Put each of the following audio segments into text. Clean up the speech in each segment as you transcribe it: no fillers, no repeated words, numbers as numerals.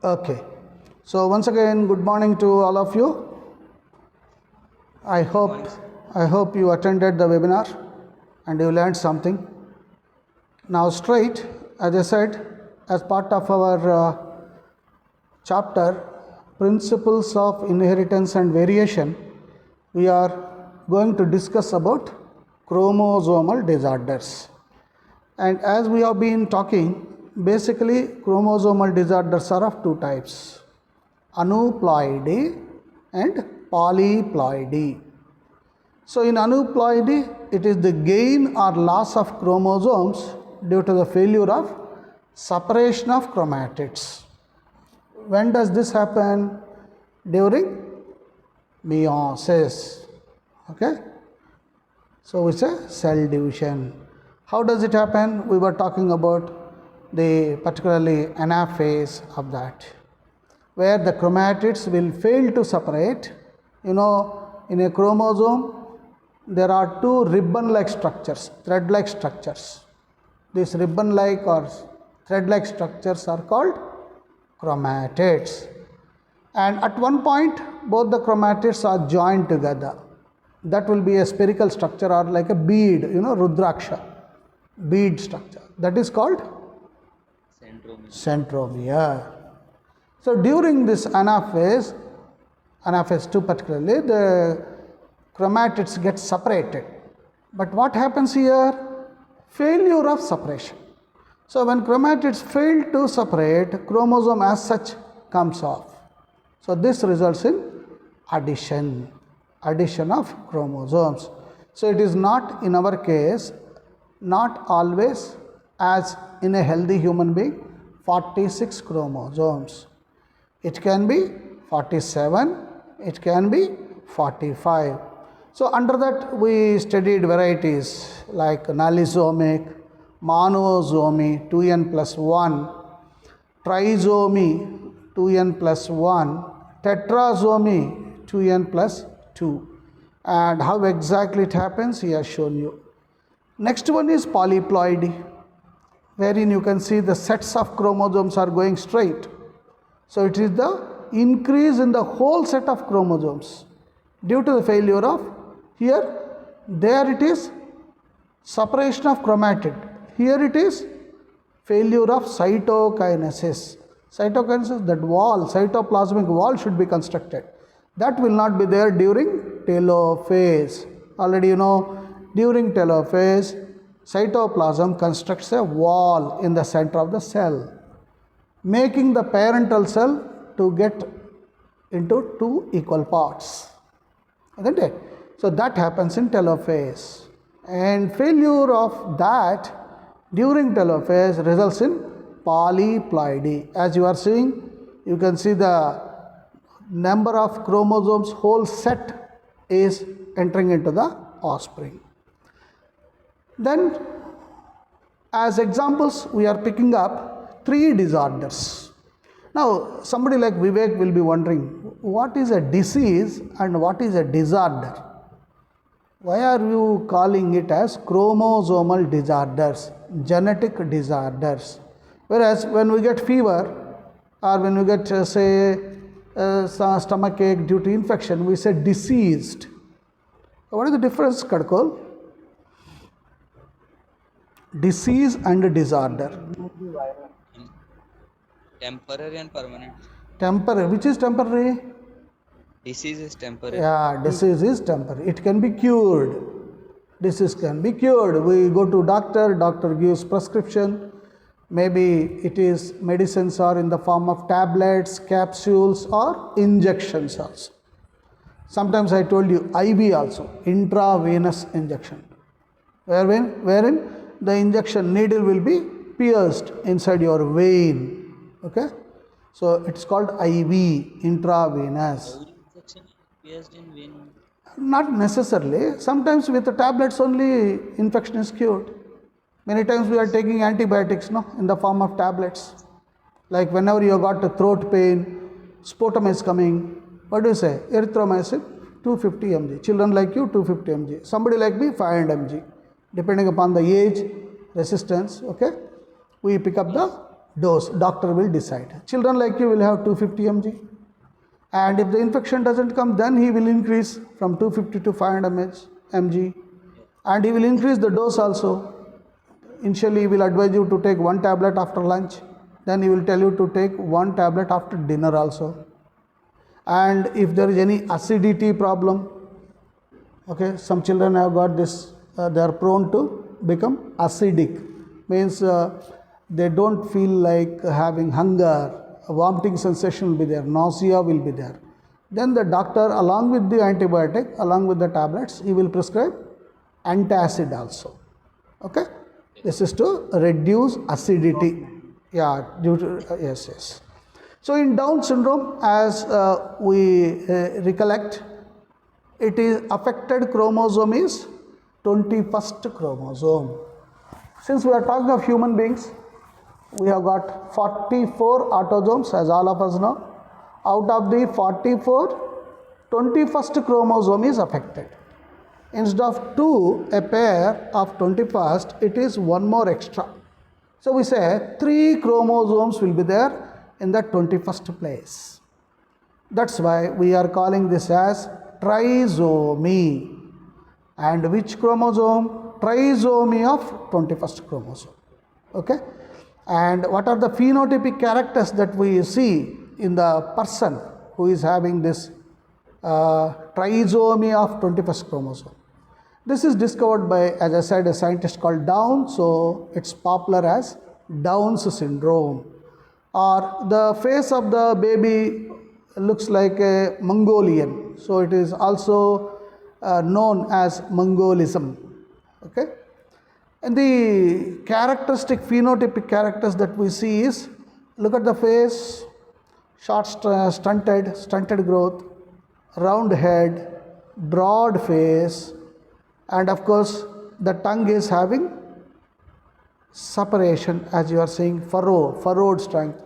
Okay. So once again, good morning to all of you. I hope you attended the webinar and you learned something. Now straight, as I said, as part of our chapter, Principles of Inheritance and Variation, we are going to discuss about chromosomal disorders. And as we have been talking, basically chromosomal disorders are of two types, aneuploidy and polyploidy. So in aneuploidy, it is the gain or loss of chromosomes due to the failure of separation of chromatids. When does this happen? During meiosis. Okay? So it's a cell division. How does it happen? We were talking about the particularly anaphase of that, where the chromatids will fail to separate. You know, in a chromosome, there are two ribbon-like structures, thread-like structures. These ribbon-like or thread-like structures are called chromatids. And at one point, both the chromatids are joined together. That will be a spherical structure or like a bead, Rudraksha, bead structure. That is called centromere. So during this anaphase 2 particularly, the chromatids get separated. But what happens here? Failure of separation. So when chromatids fail to separate, chromosome as such comes off. So this results in addition of chromosomes. So it is not, in our case, not always, as in a healthy human being, 46 chromosomes. It can be 47, it can be 45. So under that we studied varieties like nalisomic, monosomy 2n plus 1, trisomy 2n plus 1, tetrasomy 2n plus 2. And how exactly it happens, he has shown you. Next one is polyploidy, wherein you can see the sets of chromosomes are going straight. So it is the increase in the whole set of chromosomes due to the failure of, there it is separation of chromatid. Here it is failure of cytokinesis. Cytokinesis, that wall, cytoplasmic wall should be constructed. That will not be there during telophase. Already you know, during telophase, cytoplasm constructs a wall in the center of the cell, making the parental cell to get into two equal parts. Isn't it? So that happens in telophase. And failure of that during telophase results in polyploidy. As you are seeing, you can see the number of chromosomes, whole set is entering into the offspring. Then, as examples, we are picking up 3 disorders. Now, somebody like Vivek will be wondering, what is a disease and what is a disorder? Why are you calling it as chromosomal disorders, genetic disorders? Whereas when we get fever or when we get, say, stomach ache due to infection, we say diseased. What is the difference, Kadkol? Disease and disorder. Temporary and permanent. Temporary. Which is temporary? Disease is temporary. Yeah, disease is temporary. It can be cured. Disease can be cured. We go to doctor gives prescription. Maybe it is medicines are in the form of tablets, capsules or injections also. Sometimes I told you IV also, intravenous injection. Wherein the injection needle will be pierced inside your vein. Okay? So it's called IV, intravenous. Injection pierced in vein. Not necessarily. Sometimes with the tablets only infection is cured. Many times we are taking antibiotics in the form of tablets. Like whenever you got a throat pain, sputum is coming. What do you say? Erythromycin 250 mg. Children like you 250 mg. Somebody like me 500 mg. Depending upon the age, resistance, okay? We pick up the dose, doctor will decide. Children like you will have 250 mg. And if the infection doesn't come, then he will increase from 250 to 500 mg. And he will increase the dose also. Initially, he will advise you to take one tablet after lunch. Then he will tell you to take one tablet after dinner also. And if there is any acidity problem, okay, some children have got this, they are prone to become acidic. Means they don't feel like having hunger, a vomiting sensation will be there, nausea will be there. Then the doctor, along with the antibiotic, along with the tablets, he will prescribe antacid also. Okay, this is to reduce acidity. Yeah, due to yes. So in Down syndrome, as we recollect, it is affected chromosome is 21st chromosome. Since we are talking of human beings, we have got 44 autosomes, as all of us know. Out of the 44, 21st chromosome is affected. Instead of 2, a pair of 21st, it is one more extra. So we say 3 chromosomes will be there in the 21st place. That's why we are calling this as trisomy. And which chromosome? Trisomy of 21st chromosome. Okay? And what are the phenotypic characters that we see in the person who is having this trisomy of 21st chromosome? This is discovered by, as I said, a scientist called Down, so it's popular as Down's syndrome. Or the face of the baby looks like a Mongolian, so it is also known as Mongolism. Okay? And the characteristic phenotypic characters that we see is, look at the face, short stunted growth, round head, broad face, and of course the tongue is having separation, as you are seeing, furrowed strength.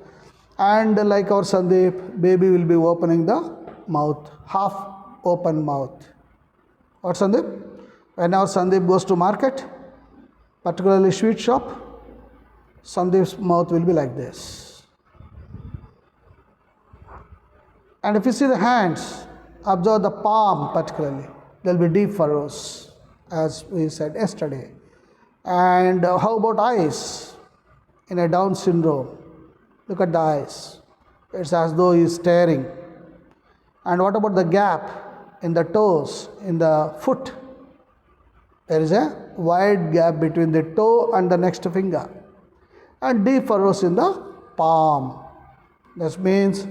And like our Sandeep, baby will be opening the mouth, half open mouth. What, Sandeep? When our Sandeep goes to market, particularly sweet shop, Sandeep's mouth will be like this. And if you see the hands, observe the palm particularly, there will be deep furrows, as we said yesterday. And how about eyes in a Down syndrome? Look at the eyes. It's as though he is staring. And what about the gap in the toes, in the foot? There is a wide gap between the toe and the next finger. And deep furrows in the palm. This means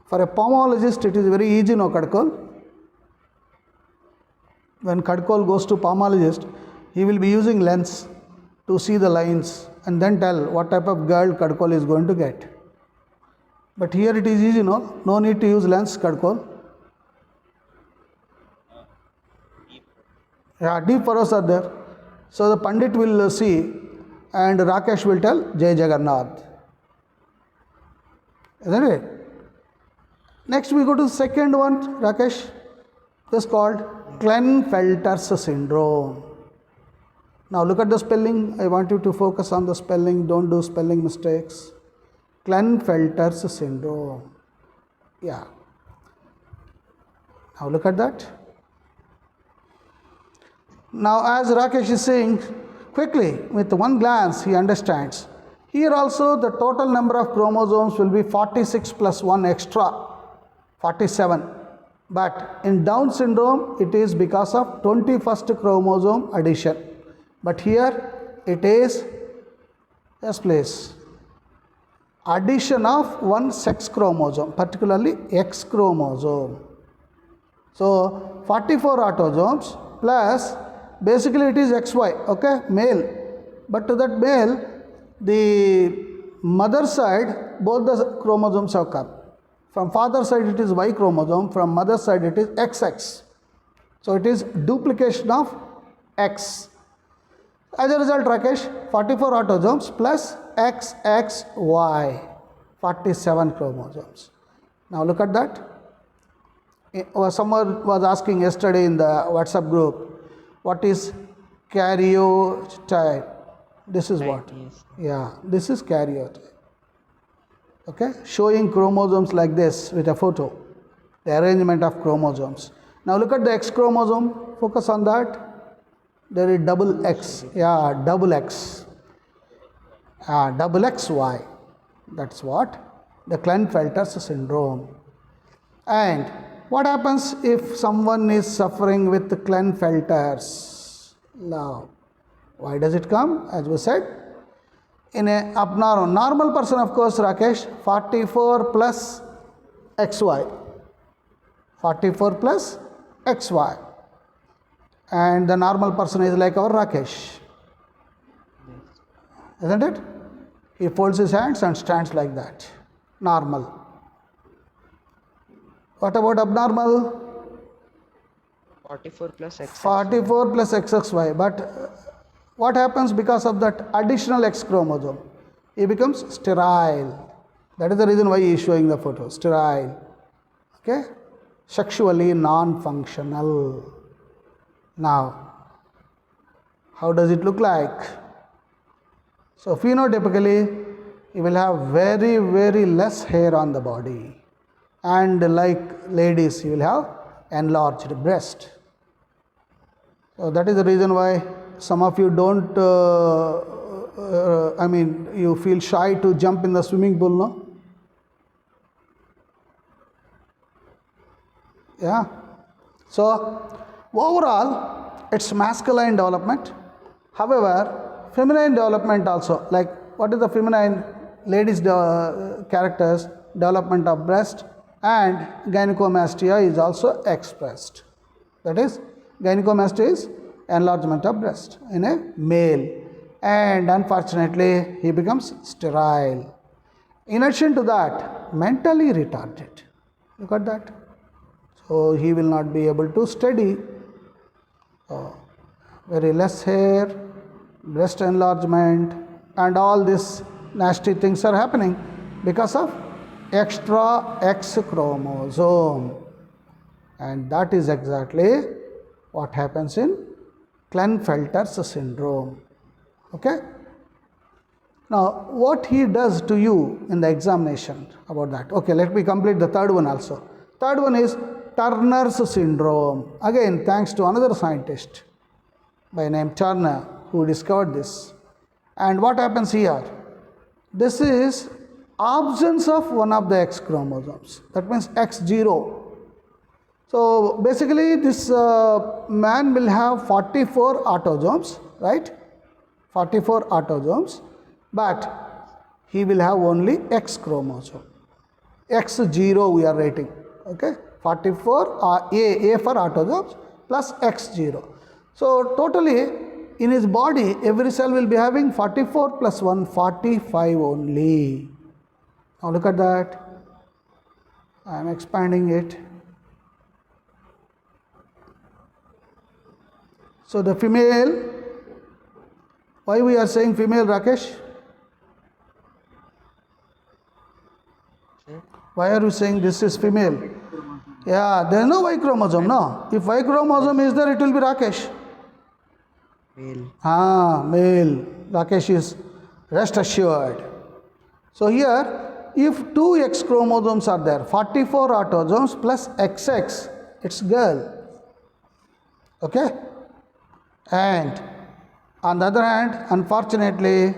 for a palmologist it is very easy, no, Kadkol? When Kadkol goes to palmologist, he will be using lens to see the lines and then tell what type of girl Kadkol is going to get. But here it is easy, no? No need to use lens, Kadkol. Yeah, deep furrows are there. So the Pandit will see and Rakesh will tell Jai Jagannath. Isn't it? Next we go to the second one, Rakesh. This is called Klinefelter's syndrome. Now look at the spelling. I want you to focus on the spelling. Don't do spelling mistakes. Klinefelter's syndrome. Yeah. Now look at that. Now as Rakesh is saying, quickly, with one glance, he understands. Here also the total number of chromosomes will be 46 plus 1 extra, 47. But in Down syndrome, it is because of 21st chromosome addition. But here it is, yes please, addition of one sex chromosome, particularly X chromosome. So 44 autosomes plus, basically it is XY, okay, male. But to that male, the mother side, both the chromosomes have come. From father side it is Y chromosome, from mother side it is XX. So it is duplication of X. As a result, Rakesh, 44 autosomes plus XXY, 47 chromosomes. Now look at that. Someone was asking yesterday in the WhatsApp group, what is karyotype? This is Right, what? yes. Yeah, this is karyotype. okay, showing chromosomes like this with a photo, the arrangement of chromosomes. Now look at the X chromosome, focus on that. There is double X, yeah, double X, double XY. That's what the Klinefelter's syndrome. And what happens if someone is suffering with Klinefelter's? Now, why does it come? As we said, in a normal person, of course, Rakesh, 44 plus XY. 44 plus XY. And the normal person is like our Rakesh. Isn't it? He folds his hands and stands like that. Normal. What about abnormal? 44 plus X. 44 plus XXY. But what happens because of that additional X chromosome? He becomes sterile. That is the reason why he is showing the photo. Sterile. Okay? Sexually non-functional. Now, how does it look like? So, phenotypically, he will have very, very less hair on the body. And like ladies, he will have enlarged breast. So, that is the reason why some of you don't, you feel shy to jump in the swimming pool, no? Yeah. So, overall, it's masculine development. However, feminine development also, like what is the feminine ladies' characters, development of breast and gynecomastia is also expressed. That is, gynecomastia is enlargement of breast in a male, and unfortunately he becomes sterile. In addition to that, mentally retarded. Look at that. So he will not be able to study. Very less hair, breast enlargement, and all these nasty things are happening because of extra X chromosome. And that is exactly what happens in Klinefelter's syndrome. Okay? Now, what he does to you in the examination about that? Okay, let me complete the third one also. Third one is Turner's syndrome. Again, thanks to another scientist by name Turner who discovered this. And what happens here? This is absence of one of the X chromosomes. That means X0. So basically this man will have 44 autosomes, right? 44 autosomes, but he will have only X chromosome. X0 we are writing, okay? 44 A for autosomes plus X0. So totally in his body every cell will be having 44 plus 1, 45 only. Now look at that. I am expanding it. So the female, why we are saying female, Rakesh? Why are you saying this is female? Yeah, there is no Y chromosome, no. If Y chromosome is there, it will be Rakesh. Male. Male. Rakesh is rest assured. So here, if two X chromosomes are there, 44 autosomes plus XX, it's girl. Okay? And on the other hand, unfortunately,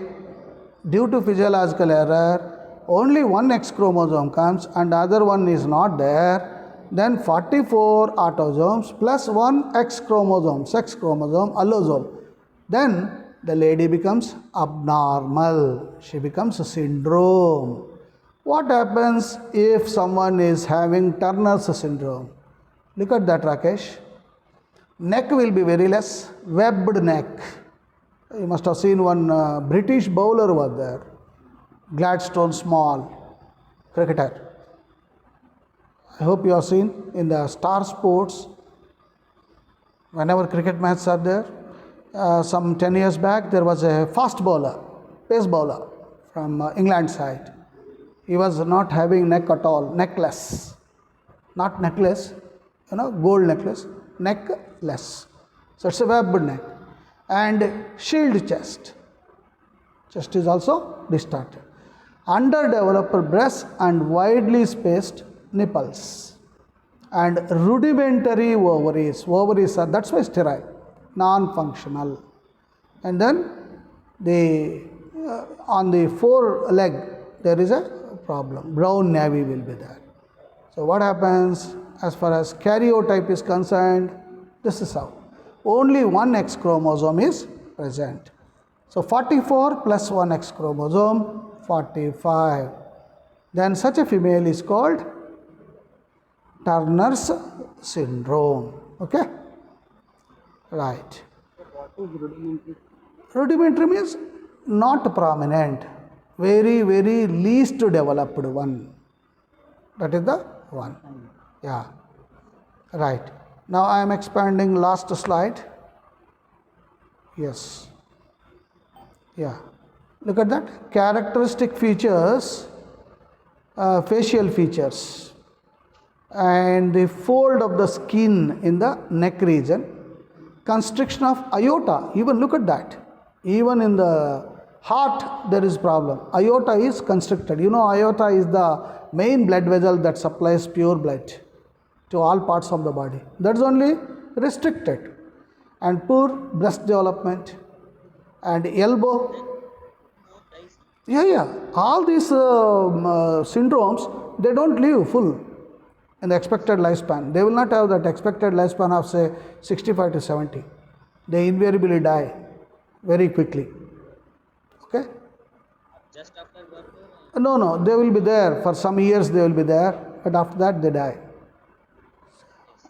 due to physiological error, only one X chromosome comes and the other one is not there. Then 44 autosomes plus one X chromosome, sex chromosome, allosome. Then the lady becomes abnormal. She becomes a syndrome. What happens if someone is having Turner's syndrome? Look at that, Rakesh. Neck will be very less, webbed neck. You must have seen one British bowler was there, Gladstone Small, cricketer. I hope you have seen in the Star Sports, whenever cricket matches are there, some 10 years back there was a fast bowler, pace bowler from England side. He was not having neck at all, neckless, not necklace, gold necklace, neckless. So it's a webbed neck and shield chest. Chest is also distorted. underdeveloped breasts and widely spaced nipples, and rudimentary ovaries. Ovaries are, that's why sterile, non-functional. And then the on the foreleg there is a problem. Brown navy will be there. So what happens as far as karyotype is concerned? This is how. Only one X chromosome is present. So 44 plus 1 X chromosome, 45. Then such a female is called Turner's syndrome. Okay? Right. What is rudimentary? Rudimentary means not prominent, very, very least developed one. That is the one. Yeah. Right. Now I am expanding last slide. Yes. Yeah. Look at that. Characteristic features, facial features, and the fold of the skin in the neck region, constriction of aorta. Even look at that. Even in the heart there is problem. Aorta is constricted. You know, aorta is the main blood vessel that supplies pure blood to all parts of the body. That's only restricted. And poor breast development and elbow. Yeah. All these syndromes, they don't live full in the expected lifespan. They will not have that expected lifespan of say 65 to 70. They invariably die very quickly. Okay? Just after birth? No, they will be there for some years, they will be there, but after that they die.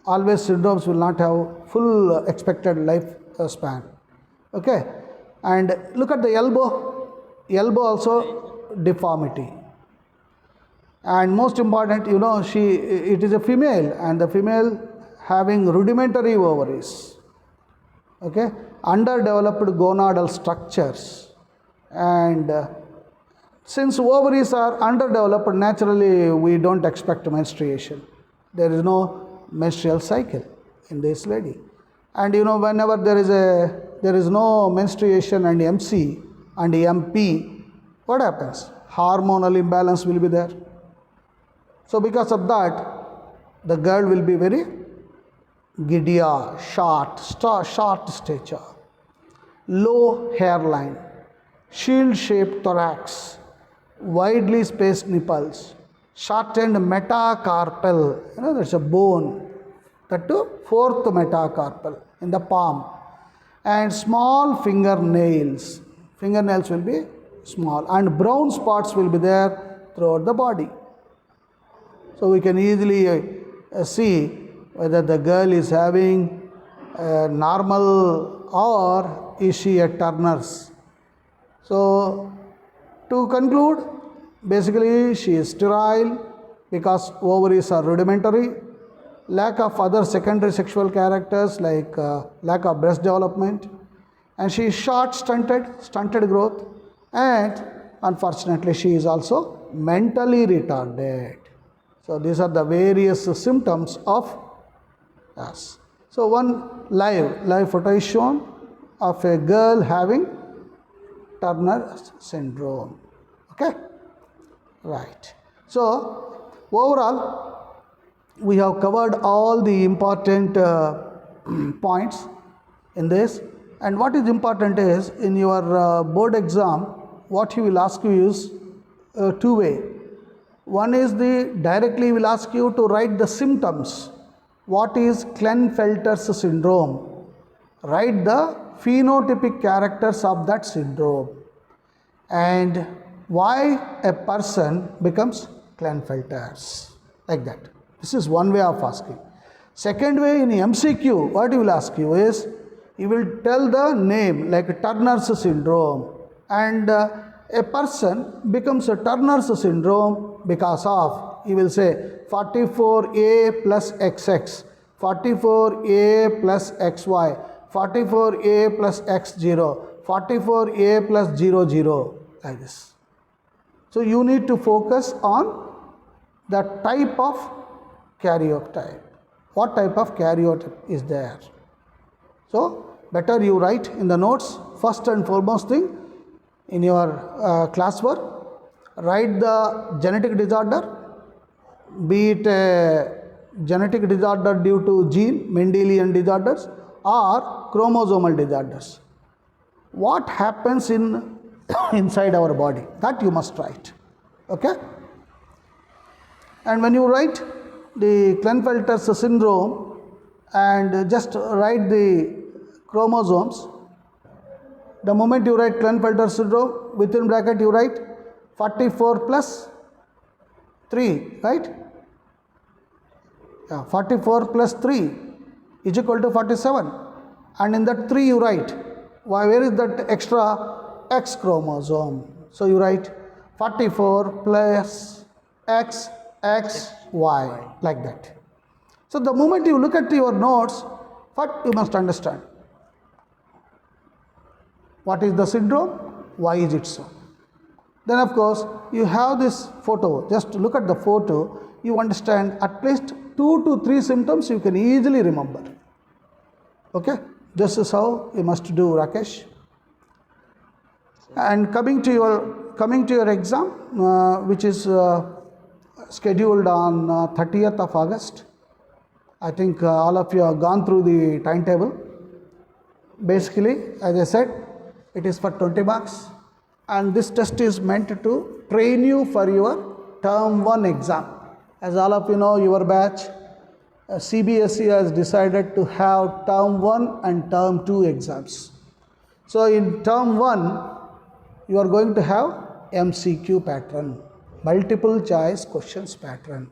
Always syndromes will not have full expected life span. Okay? And look at the elbow. Elbow also deformity. And most important, you know, it is a female, and the female having rudimentary ovaries. Okay? Underdeveloped gonadal structures. And since ovaries are underdeveloped, naturally we don't expect menstruation. There is no menstrual cycle in this lady. And you know, whenever there is no menstruation and MC and MP, what happens? Hormonal imbalance will be there. So because of that, the girl will be very giddy, short stature, low hairline, shield-shaped thorax, widely spaced nipples, shortened metacarpal. You know, there's a bone, that too, fourth metacarpal in the palm, and small fingernails. Fingernails will be small, and brown spots will be there throughout the body. So we can easily see whether the girl is having normal or is she a Turner's. So to conclude, basically she is sterile because ovaries are rudimentary, lack of other secondary sexual characters like lack of breast development, and she is short, stunted growth, and unfortunately she is also mentally retarded. So these are the various symptoms of us. So one live photo is shown of a girl having Turner syndrome. Okay? Right. So overall, we have covered all the important points in this. And what is important is, in your board exam, what he will ask you is two way. One is directly will ask you to write the symptoms. What is Klinefelter's syndrome? Write the phenotypic characters of that syndrome and why a person becomes Klinefelter's, like that. This is one way of asking. Second way, in MCQ, what he will ask you is, he will tell the name like Turner's syndrome, and a person becomes a Turner's syndrome because of, he will say 44A plus XX, 44A plus XY, 44A plus X0, 44A plus 00, like this. So you need to focus on the type of karyotype. What type of karyotype is there? So better you write in the notes, first and foremost thing in your classwork, write the genetic disorder, be it a genetic disorder due to gene, Mendelian disorders, or chromosomal disorders. What happens in inside our body, that you must write. Okay? And when you write the Klinefelter's syndrome and just write the chromosomes, the moment you write Klinefelter syndrome, within bracket you write 44 plus 3, right? Yeah, 44 plus 3 is equal to 47. And in that 3 you write, where is that extra X chromosome? So you write 44 plus X, X, Y, like that. So the moment you look at your notes, what you must understand? What is the syndrome? Why is it so? Then of course, you have this photo. Just look at the photo, you understand at least 2 to 3 symptoms you can easily remember. Okay? This is how you must do, Rakesh. And coming to your exam, which is scheduled on 30th of August. I think all of you have gone through the timetable. Basically, as I said, it is for 20 marks, and this test is meant to train you for your term 1 exam. As all of you know, your batch, CBSE has decided to have term 1 and term 2 exams. So in term 1, you are going to have MCQ pattern, multiple choice questions pattern.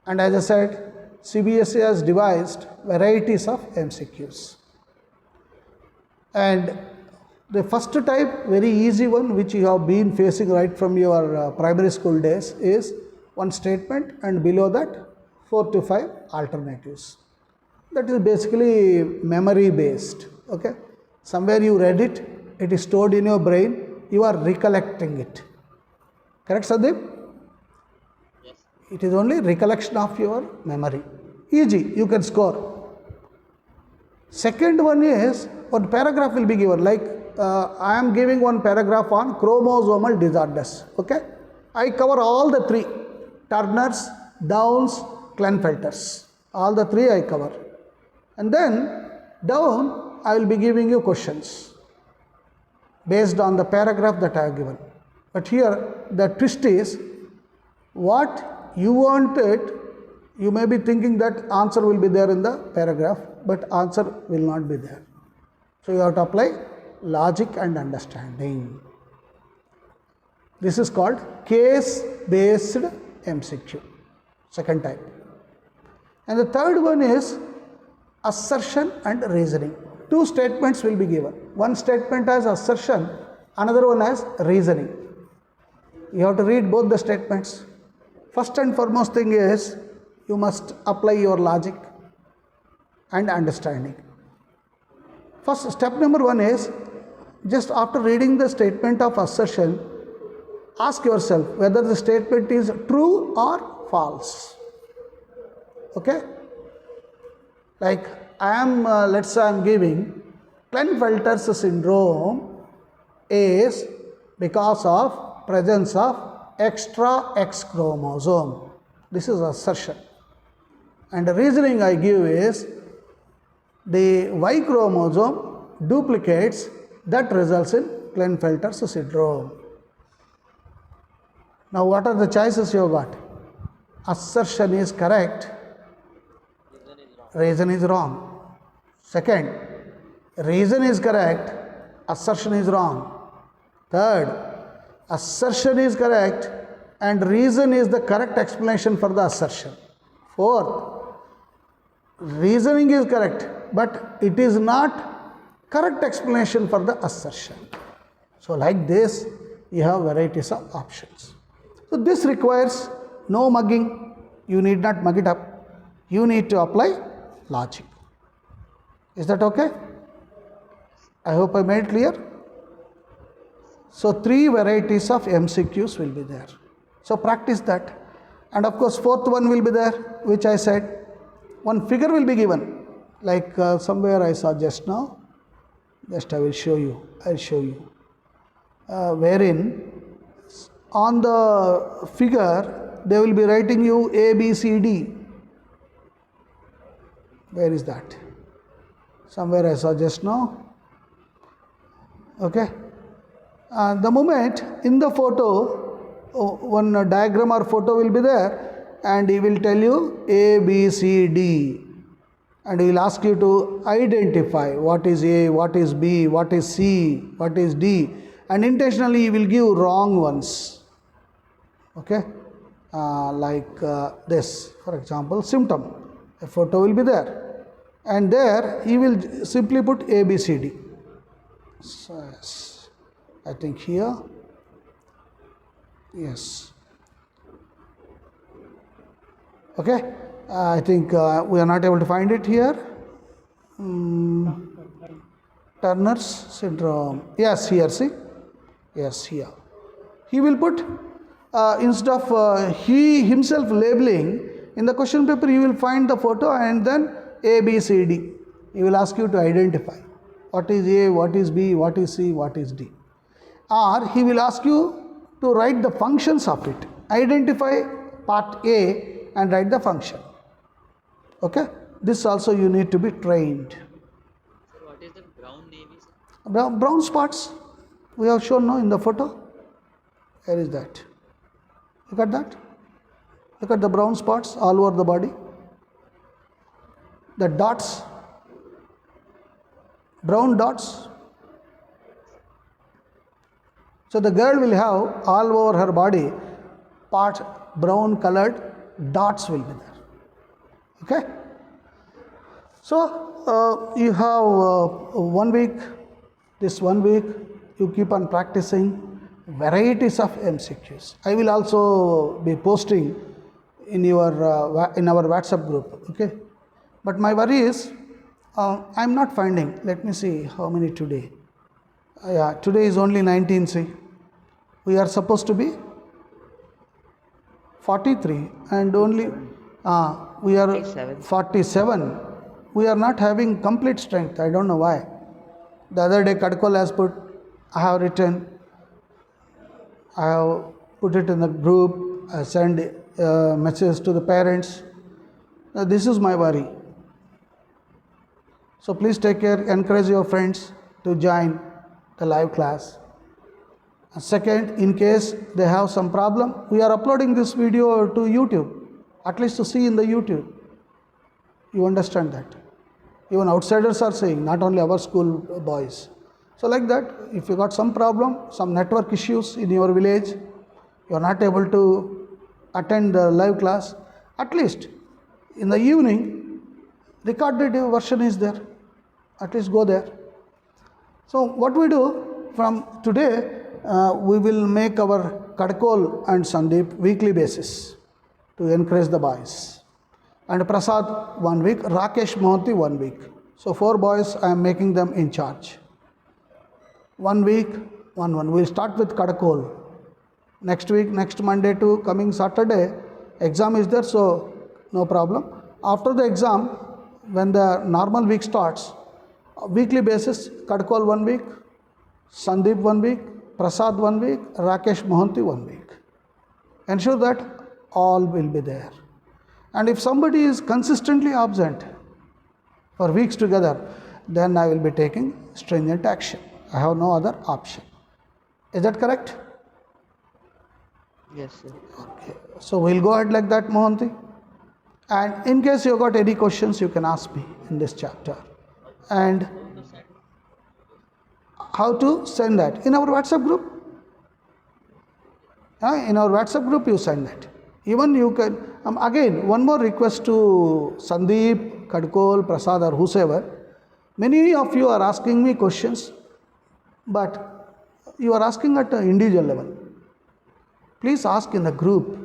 And as I said, CBSE has devised varieties of MCQs. And the first type, very easy one, which you have been facing right from your primary school days, is one statement and below that 4 to 5 alternatives. That is basically memory based. Okay, somewhere you read it, it is stored in your brain, you are recollecting it. Correct, Sandeep? Yes. It is only recollection of your memory. Easy, you can score. Second one is, one paragraph will be given, like I am giving one paragraph on chromosomal disorders. Okay, I cover all the 3, Turner's, Downs, Klinefelter's. All the 3 I cover. And then down I will be giving you questions based on the paragraph that I have given. But here the twist is, what you wanted, you may be thinking that answer will be there in the paragraph, but answer will not be there. So you have to apply logic and understanding. This is called case-based MCQ, second type. And the third one is assertion and reasoning. 2 statements will be given. One statement as assertion, another one as reasoning. You have to read both the statements. First and foremost thing is, you must apply your logic and understanding. First, step number 1 is, just after reading the statement of assertion, ask yourself whether the statement is true or false. Okay? Like I am, let's say I am giving Klinefelter's syndrome is because of presence of extra X chromosome. This is assertion. And the reasoning I give is, the Y chromosome duplicates, that results in Klinefelter's syndrome. Now what are the choices you got? Assertion is correct, reason is wrong. Second, reason is correct, assertion is wrong. Third, assertion is correct and reason is the correct explanation for the assertion. Fourth, reasoning is correct, but it is not correct explanation for the assertion. So like this, you have varieties of options. So this requires no mugging. You need not mug it up. You need to apply logic. Is that okay? I hope I made clear. So 3 varieties of MCQs will be there. So practice that. And of course, 4th one will be there, which I said. One figure will be given, like somewhere I saw just now. Just I will show you. I will show you. Wherein on the figure they will be writing you A, B, C, D. Where is that? Somewhere I saw just now. Okay. The moment in the photo, one diagram or photo will be there, and he will tell you A, B, C, D. And he will ask you to identify what is A, what is B, what is C, what is D, and intentionally he will give wrong ones. Okay, like this, for example, symptom. A photo will be there, and there he will simply put A, B, C, D. So, yes, I think here, yes. Okay. I think we are not able to find it here. Turner's syndrome. Yes, here, see. Yes, here. He will put, instead of he himself labeling, in the question paper you will find the photo and then A, B, C, D. He will ask you to identify what is A, what is B, what is C, what is D. Or he will ask you to write the functions of it. Identify part A and write the function. Okay, this also you need to be trained. Sir, what is the brown navy, sir? Brown spots we have shown now in the photo. Where is that? Look at that. Look at the brown spots all over the body. The dots, brown dots. So the girl will have all over her body part brown colored dots will be there. Okay, so you have 1 week, this 1 week you keep on practicing varieties of MCQs. I will also be posting in your in our WhatsApp group. Okay, but my worry is I am not finding. Let me see how many today. Yeah, today is only 19. See, we are supposed to be 43 and only we are 47. We are not having complete strength. I don't know why. The other day Kadkol has put, I have written, I have put it in the group, I send messages to the parents. This is my worry. So please take care, encourage your friends to join the live class. Second, in case they have some problem, we are uploading this video to YouTube, at least to see in the YouTube. You understand that? Even outsiders are saying, not only our school boys. So like that, if you got some problem, some network issues in your village, you are not able to attend the live class, at least in the evening, recorded version is there. At least go there. So what we do from today, we will make our Kadkol and Sandeep weekly basis to encourage the boys. And Prasad 1 week, Rakesh Mohanty 1 week. So 4 boys, I am making them in charge. 1 week, 1. We will start with Kadkol. Next week, next Monday to coming Saturday, exam is there, so no problem. After the exam, when the normal week starts, weekly basis, Kadkol 1 week, Sandeep 1 week, Prasad 1 week, Rakesh Mohanty 1 week. Ensure that all will be there. And if somebody is consistently absent for weeks together, then I will be taking stringent action. I have no other option. Is that correct? Yes, sir. Okay. So we'll go ahead like that, Mohanty. And in case you got any questions, you can ask me in this chapter. And how to send that? In our WhatsApp group. In our WhatsApp group, you send that. Even you can, again, one more request to Sandeep, Kadkol, Prasad or whosoever. Many of you are asking me questions, but you are asking at an individual level. Please ask in the group.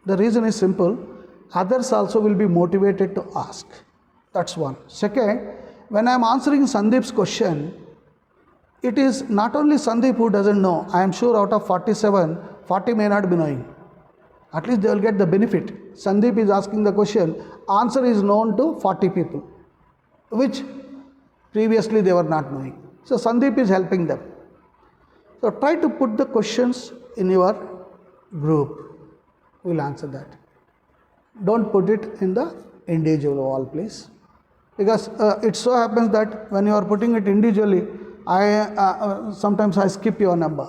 The reason is simple. Others also will be motivated to ask. That's one. Second, when I am answering Sandeep's question, it is not only Sandeep who doesn't know. I am sure out of 47, 40 may not be knowing. At least they will get the benefit. Sandeep is asking the question, answer is known to 40 people, which previously they were not knowing. So Sandeep is helping them. So try to put the questions in your group. We'll answer that. Don't put it in the individual wall, please. Because it so happens that when you are putting it individually, sometimes I skip your number.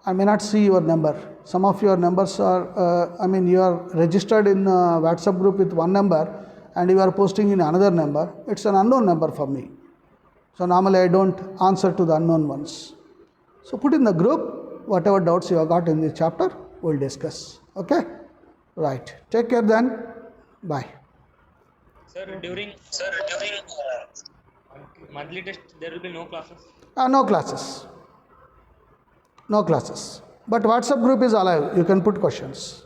I may not see your number. Some of your numbers are, you are registered in a WhatsApp group with one number and you are posting in another number. It's an unknown number for me. So normally I don't answer to the unknown ones. So put in the group whatever doubts you have got in this chapter, we'll discuss. Okay? Right. Take care then. Bye. Sir, during monthly test, there will be no classes. No classes. No classes. But WhatsApp group is alive. You can put questions.